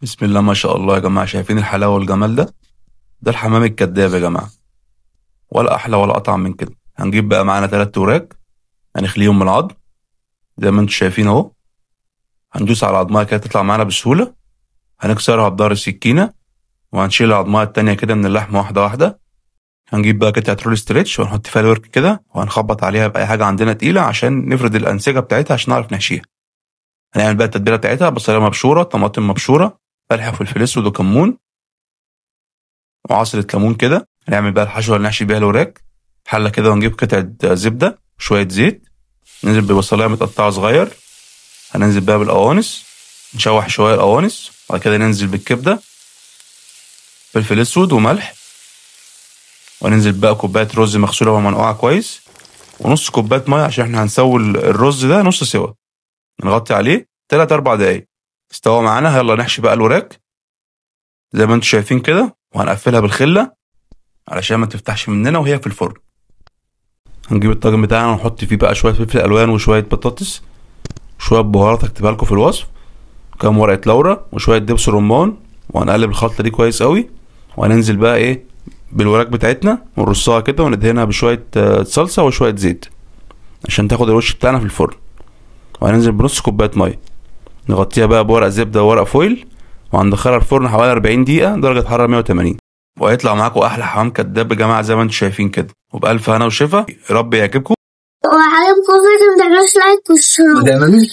بسم الله ما شاء الله يا جماعة، شايفين الحلاوة والجمال ده؟ ده الحمام الكداب يا جماعة، ولا أحلى ولا أطعم من كده. هنجيب بقى معانا 3 وراك، هنخليهم من العظم زي ما انتم شايفين اهو. هندوس على العظماية كده تطلع معانا بسهولة، هنكسرها بضهر السكينة، وهنشيل العظماية التانية كده من اللحمة واحدة واحدة. هنجيب بقى قطعة رول ستريتش وهنحط فيها الورك كده، وهنخبط عليها بأي حاجة عندنا تقيلة عشان نفرد الأنسجة بتاعتها عشان نعرف نحشيها. هنعمل بقى التتبيلة بتاعتها: بصلاية مبشورة، طماطم مبشورة، ملح وفلفل أسود وكمون وعصرة ليمون كده. هنعمل بقى الحشوة اللي نحشي بيها الوراك. حلة كده ونجيب قطعة زبدة وشوية زيت، ننزل ببصلاية متقطعة صغير، هننزل بقى بالقوانص، نشوح شوية القوانص، وبعد كده ننزل بالكبدة، فلفل أسود وملح، وننزل بقى كوباية رز مغسولة ومنقوعة كويس، ونص كوباية مية عشان احنا هنسوي الرز ده نص سوا. نغطي عليه 3 4 دقايق استوى معانا. يلا نحشي بقى الوراك زي ما انتم شايفين كده، وهنقفلها بالخلة علشان ما تفتحش مننا وهي في الفرن. هنجيب الطاجن بتاعنا ونحط فيه بقى شوية فلفل ألوان وشوية بطاطس، شوية بهارات هكتبها لكم في الوصف، كام ورقة لورا وشوية دبس رمان، وهنقلب الخلطة دي كويس قوي. وهننزل بقى ايه بالوراك بتاعتنا ونرصها كده وندهنها بشوية صلصة وشوية زيت عشان تاخد الوش بتاعنا في الفرن. وهننزل بنص كوباية مية، نغطيها بقى بورق زبدة وورق فويل، وهندخلها الفرن حوالي 40 دقيقة درجة حرارة 180. وهيطلع معاكم أحلى حمام كداب يا جماعة زي ما انتم شايفين كده، وبألف هنا وشفا، يا رب يعجبكم. وعجبكم فيديو متعملوش لايك واشتراك. ما تعملوش